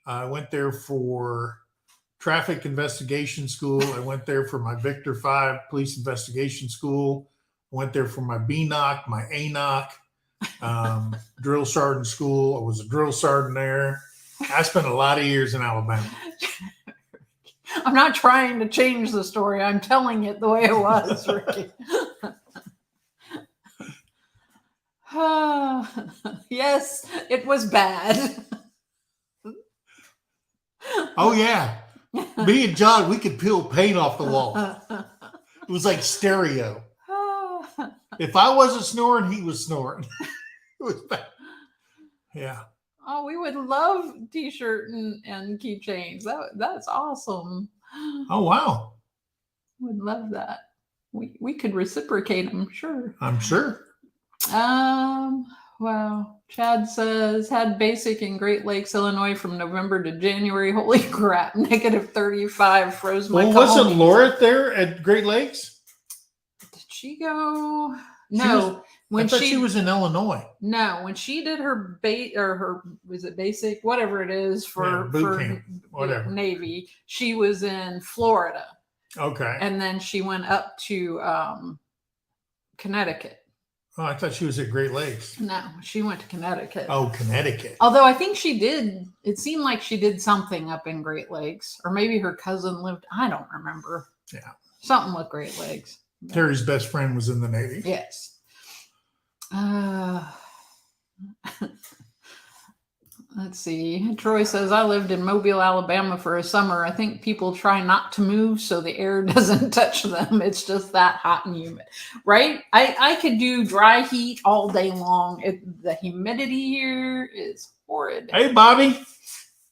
I went there for traffic investigation school. I went there for my Victor 5 police investigation school. I went there for my BNOC, my ANOC, drill sergeant school. I was a drill sergeant there. I spent a lot of years in Alabama. I'm not trying to change the story. I'm telling it the way it was, Ricky. Yes, it was bad. Oh, yeah. Me and John, we could peel paint off the wall. It was like stereo. If I wasn't snoring, he was snoring. It was bad. Yeah. Oh, we would love t-shirt and keychains. That's awesome. Oh, wow. Would love that. We could reciprocate them, sure. I'm sure. Wow. Chad says, had basic in Great Lakes, Illinois from November to January. Holy crap. -35 froze my Well, wasn't Laura there at Great Lakes? Did she go? No. I thought she was in Illinois. No, when she did her was it basic, whatever it is for boot camp, whatever. Navy, she was in Florida. Okay. And then she went up to Connecticut. Oh, I thought she was at Great Lakes. No, she went to Connecticut. Oh, Connecticut. Although I think she did, it seemed like she did something up in Great Lakes, or maybe her cousin lived, I don't remember. Yeah. Something with Great Lakes. Terry's best friend was in the Navy. Yes. Let's see. Troy says, I lived in Mobile, Alabama for a summer. I think people try not to move so the air doesn't touch them. It's just that hot and humid, right? I could do dry heat all day long. The humidity here is horrid. Hey, Bobby.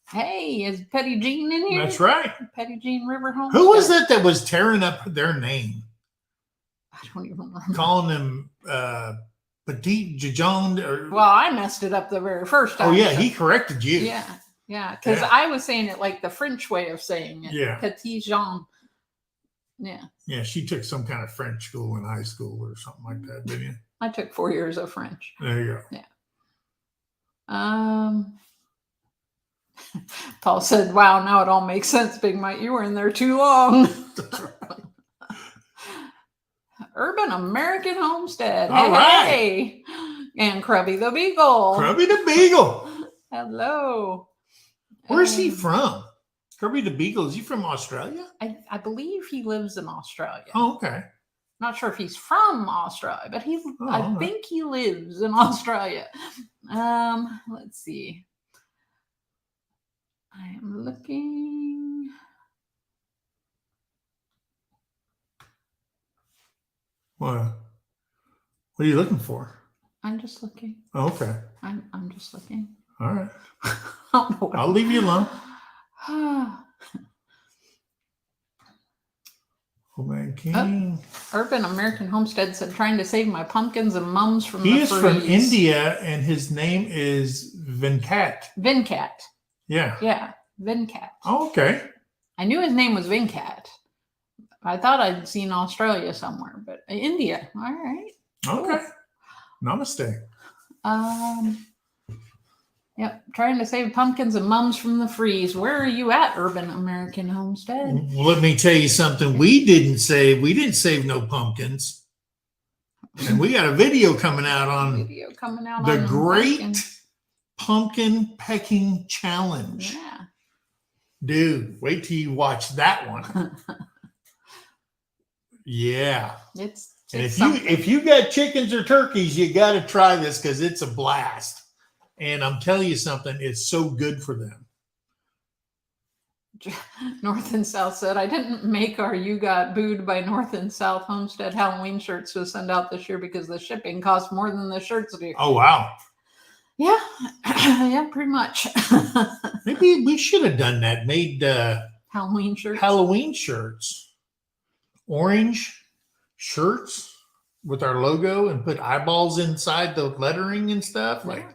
Hey, is Petty Jean in here? That's right. Petty Jean River Homestead. Who was that was tearing up their name? I don't even remember. Calling them Petit Dijon. Well, I messed it up the very first time. Oh, yeah. He corrected you. Yeah. Because I was saying it like the French way of saying it. Yeah. Petit Jean. Yeah. Yeah. She took some kind of French school in high school or something like that, didn't you? I took 4 years of French. There you go. Yeah. Paul said, wow, now it all makes sense, Big Mike. You were in there too long. Urban American Homestead. All right. Hey. And Krubby the Beagle. Krubby the Beagle. Hello. Where's he from? Krubby the Beagle. Is he from Australia? I believe he lives in Australia. Oh, okay. Not sure if he's from Australia, but I think he lives in Australia. Let's see. I am looking. What are you looking for? I'm just looking. Oh, okay. I'm just looking. All right. I don't know what I'll leave you alone. Oh man, King. Urban American Homestead said, trying to save my pumpkins and mums from He the is freeze. from India, and his name is Venkat. Venkat. Yeah. Yeah, Venkat. Oh, okay. I knew his name was Venkat. I thought I'd seen Australia somewhere, but India. All right. Okay. Namaste. Yep. Trying to save pumpkins and mums from the freeze. Where are you at, Urban American Homestead? Well, let me tell you something. We didn't save no pumpkins. And we got a video coming out on the Great Pumpkin Pecking Challenge. Yeah. Dude, wait till you watch that one. Yeah. It's And something. if you got chickens or turkeys, you got to try this because it's a blast. And I'm telling you something, it's so good for them. North and South said, I didn't make our You Got Booed by North and South Homestead Halloween shirts to send out this year because the shipping costs more than the shirts do. Oh, wow. Yeah. Yeah, pretty much. Maybe we should have done that. Made Halloween shirts. Halloween shirts. Orange shirts with our logo and put eyeballs inside the lettering and stuff. Like,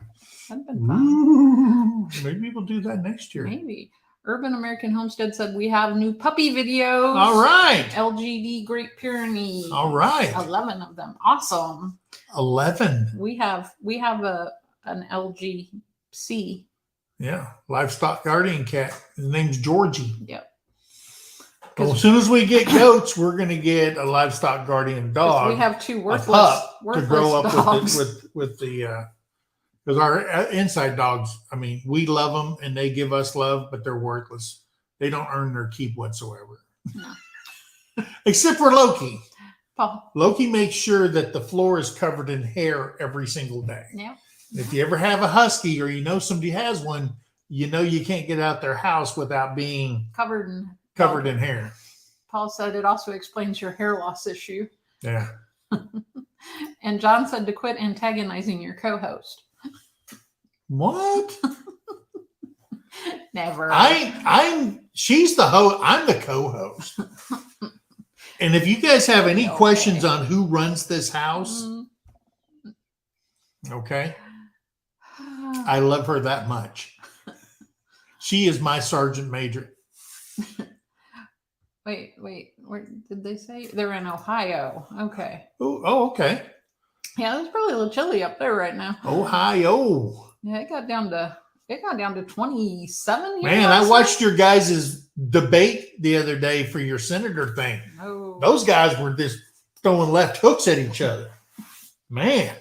that'd been fun. ooh, maybe we'll do that next year. Maybe. Urban American Homestead said we have new puppy videos. All right. LGD Great Pyrenees. All right. 11 of them. Awesome. 11. We have an LGC. Yeah. Livestock guardian cat. His name's Georgie. Yep. Well, as soon as we get goats, we're going to get a livestock guardian dog. We have two worthless to grow up dogs. with the because our inside dogs, I mean, we love them and they give us love, but they're worthless. They don't earn their keep whatsoever. No. Except for Loki. Paul. Loki makes sure that the floor is covered in hair every single day. Yeah. If you ever have a husky or you know somebody has one, you know you can't get out their house without being covered in hair. Paul said it also explains your hair loss issue. Yeah. And John said to quit antagonizing your co-host. What? Never. She's the host. I'm the co-host. And if you guys have any questions on who runs this house, okay, I love her that much. She is my sergeant major. Wait, where did they say? They're in Ohio. Okay. Oh, okay. Yeah, it's probably a little chilly up there right now. Ohio. Yeah, it got down to 27 here. Man, I watched your guys' debate the other day for your senator thing. Oh. Those guys were just throwing left hooks at each other. Man,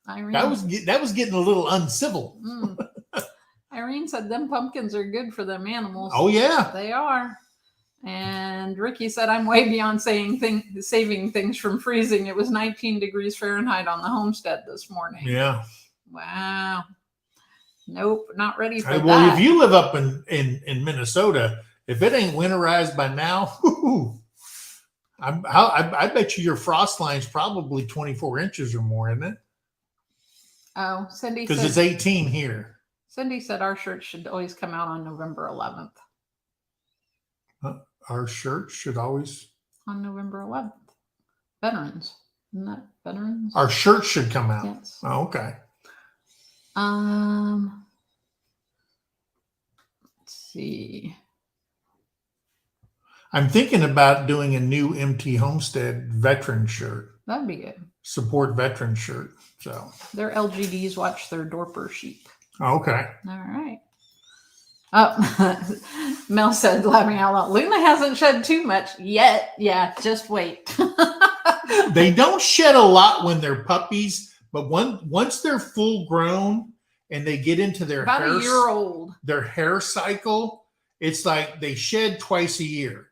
Irene, that was getting a little uncivil. Irene said them pumpkins are good for them animals. Oh yeah, they are. And Ricky said, I'm way beyond saving things from freezing. It was 19 degrees Fahrenheit on the homestead this morning. Yeah. Wow. Nope, not ready for that. Well, if you live up in Minnesota, if it ain't winterized by now, I bet you your frost line's probably 24 inches or more, isn't it? Oh, Cindy because it's 18 here. Cindy said our shirt should always come out on November 11th. Our shirt should always on November 11th. Veterans, isn't that veterans? Our shirt should come out. Yes. Oh, okay. Let's see. I'm thinking about doing a new MT Homestead veteran shirt. That'd be good. Support veteran shirt. So their LGDs watch their Dorper sheep. Okay. All right. Oh, Mel said, laughing out loud, Luna hasn't shed too much yet. Yeah, just wait. They don't shed a lot when they're puppies, but once they're full grown and they get into their about a year old, their hair cycle, it's like they shed twice a year.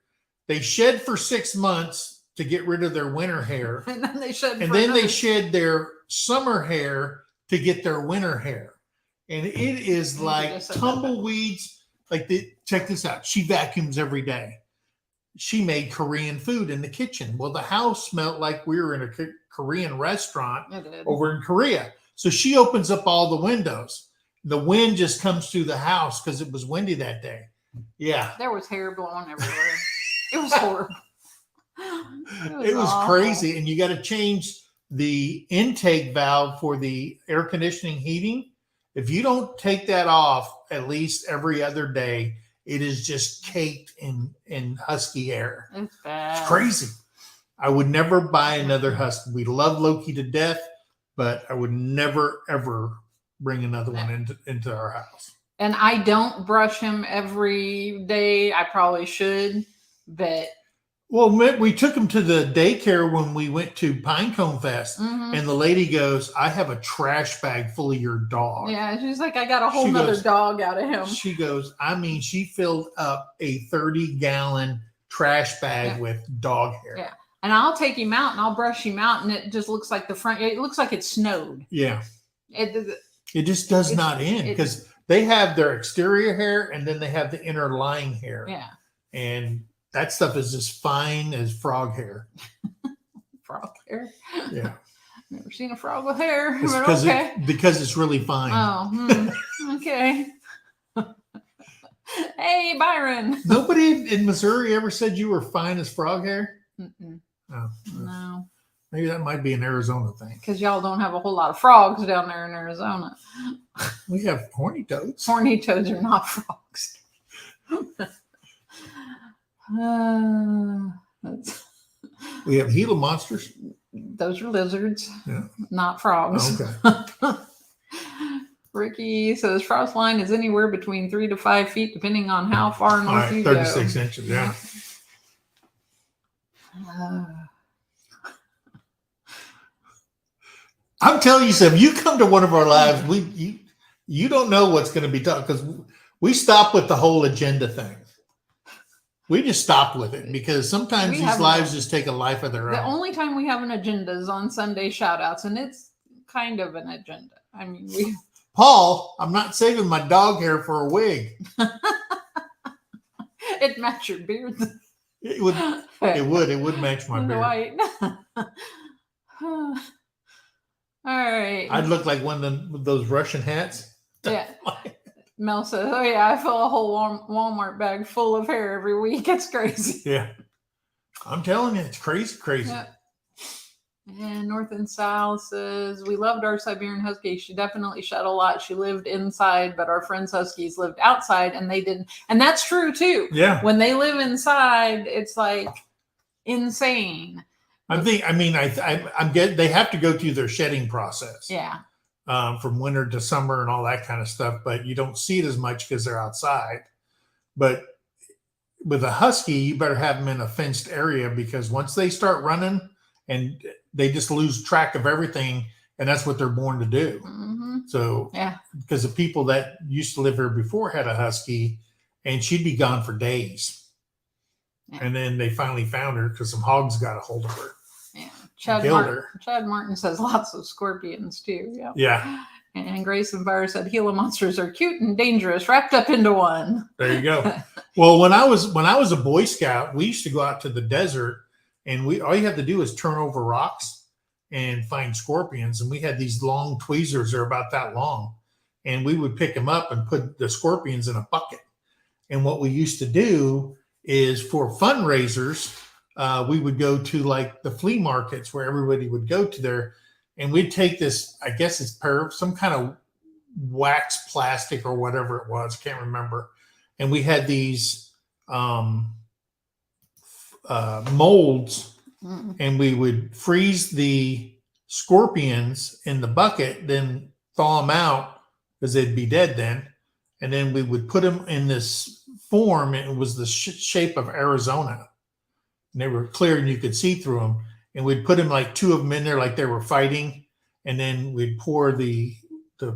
They shed for 6 months to get rid of their winter hair, and then they shed. And then they shed their summer hair to get their winter hair. And it is like tumbleweeds. Check this out. She vacuums every day. She made Korean food in the kitchen. Well, the house smelled like we were in a Korean restaurant over in Korea. So she opens up all the windows. The wind just comes through the house because it was windy that day. Yeah. There was hair blowing everywhere. It was horrible. It was crazy. And you got to change the intake valve for the air conditioning heating. If you don't take that off at least every other day, it is just caked in husky hair. It's bad. It's crazy. I would never buy another husky. We love Loki to death, but I would never, ever bring another one into our house. And I don't brush him every day. I probably should, but... Well, we took him to the daycare when we went to Pinecone Fest, and the lady goes, I have a trash bag full of your dog. Yeah, she's like, I got a whole nother dog out of him. She goes, she filled up a 30-gallon trash bag with dog hair. Yeah, and I'll take him out and I'll brush him out, and it just looks like it looks like it snowed. Yeah. It just does not end because they have their exterior hair and then they have the inner lying hair. Yeah. And that stuff is as fine as frog hair. Frog hair? Yeah. Never seen a frog with hair. It's because it's really fine. Oh, okay. Hey, Byron. Nobody in Missouri ever said you were fine as frog hair? Mm-mm. Oh, no. Maybe that might be an Arizona thing. Because y'all don't have a whole lot of frogs down there in Arizona. We have horny toads. Horny toads are not frogs. We have Gila monsters. Those are lizards, yeah. Not frogs. Okay. Ricky says frost line is anywhere between 3 to 5 feet, depending on how far north you 36 go. inches, yeah. I'm telling you something. You come to one of our lives, you don't know what's going to be talked because we stop with the whole agenda thing. We just stopped with it because sometimes these lives just take a life of their own. The only time we have an agenda is on Sunday shout-outs, and it's kind of an agenda. I mean, Paul, I'm not saving my dog hair for a wig. It'd match your beard. It would match my beard. White. All right. I'd look like one of those Russian hats. Yeah. Mel says, oh yeah, I fill a whole Walmart bag full of hair every week. It's crazy. Yeah. I'm telling you, it's crazy. Yeah. And North and South says, we loved our Siberian Husky. She definitely shed a lot. She lived inside, but our friends' Huskies lived outside and they didn't. And that's true too. Yeah. When they live inside, it's like insane. I'm getting, they have to go through their shedding process. Yeah. From winter to summer and all that kind of stuff, but you don't see it as much because they're outside. But with a Husky, you better have them in a fenced area because once they start running and they just lose track of everything, and that's what they're born to do. Mm-hmm. So, yeah, because the people that used to live here before had a Husky and she'd be gone for days. Yeah. And then they finally found her because some hogs got a hold of her. Yeah. Chad Martin says lots of scorpions too. Yeah. Yeah. And Grayson Barr said Gila monsters are cute and dangerous wrapped up into one. There you go. Well, when I was a Boy Scout, we used to go out to the desert and all you have to do is turn over rocks and find scorpions. And we had these long tweezers, they're about that long. And we would pick them up and put the scorpions in a bucket. And what we used to do is for fundraisers, we would go to like the flea markets where everybody would go to there, and we'd take this, I guess it's some kind of wax plastic or whatever it was, can't remember. And we had these molds, and we would freeze the scorpions in the bucket, then thaw them out because they'd be dead then. And then we would put them in this form. And it was the shape of Arizona. And they were clear and you could see through them. And we'd put them like two of them in there like they were fighting. And then we'd pour the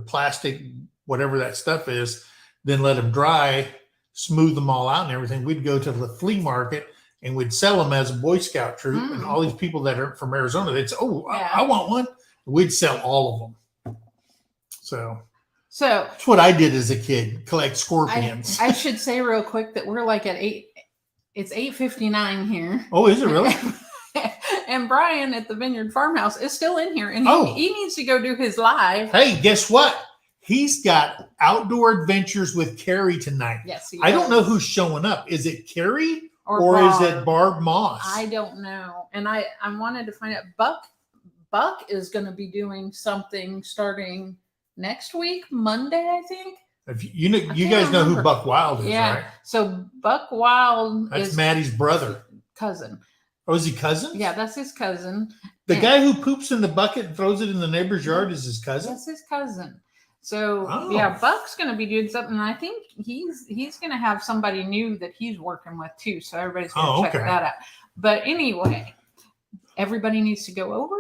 plastic, whatever that stuff is, then let them dry, smooth them all out and everything. We'd go to the flea market and we'd sell them as a Boy Scout troop. And all these people that are from Arizona, they'd say, oh, yeah. I want one. We'd sell all of them. So So that's what I did as a kid, collect scorpions. I should say real quick that we're like at 8. It's 8:59 here. Oh, is it really? And Brian at the Vineyard Farmhouse is still in here, and Oh. he needs to go do his live. Hey, guess what? He's got outdoor adventures with Carrie tonight. Yes, he I don't know does. who's showing up. Is it Carrie or Barb. is it Barb Moss? I don't know. And I wanted to find out. Buck is going to be doing something starting next week, Monday, I think. If you know, you can't guys know who remember. Buck Wild is, Yeah. right? So Buck Wild That's is Maddie's brother. cousin. Oh, is he cousin? Yeah, that's his cousin. The And- guy who poops in the bucket and throws it in the neighbor's yard is his cousin? That's his cousin. So Oh. yeah, Buck's going to be doing something. And I think he's going to have somebody new that he's working with too. So everybody's going to check okay. that out. But anyway, everybody needs to go over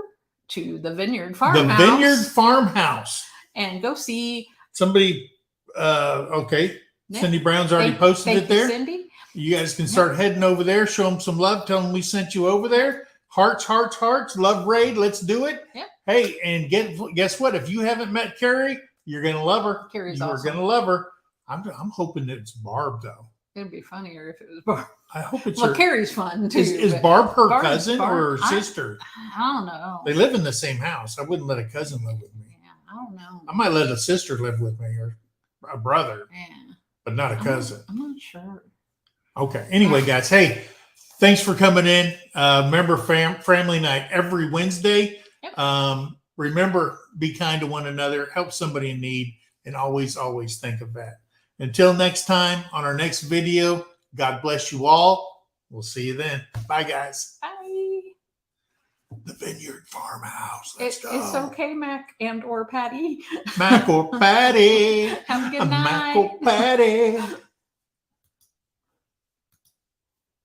to the Vineyard The Farmhouse. Vineyard Farmhouse. And go see. Somebody, okay. Yeah. Cindy Brown's already posted Thank it there. you, Cindy. You guys can start heading over there. Show them some love. Tell them we sent you over there. Hearts, hearts, hearts. Love raid. Let's do it. Yep. Hey, and guess what? If you haven't met Carrie, you're gonna love her. Carrie's You're awesome. gonna love her. I'm hoping that it's Barb though. It'd be funnier if it was Barb. I hope it's Well, her. Carrie's fun too. Is but Barb her Barb- cousin or her Barb- sister? I don't know. They live in the same house. I wouldn't let a cousin live with me. Yeah, I don't know. I might let a sister live with me or a brother, Yeah. but not a cousin. I'm not sure. Okay. Anyway, guys, hey, thanks for coming in. Remember family night every Wednesday. Yep. Remember, be kind to one another, help somebody in need, and always, always think of that. Until next time, on our next video, God bless you all. We'll see you then. Bye, guys. Bye. The Vineyard Farmhouse. Let's go. It's okay, Mac and or Patty. Mac or Patty. Have a good A night. Mac or Patty.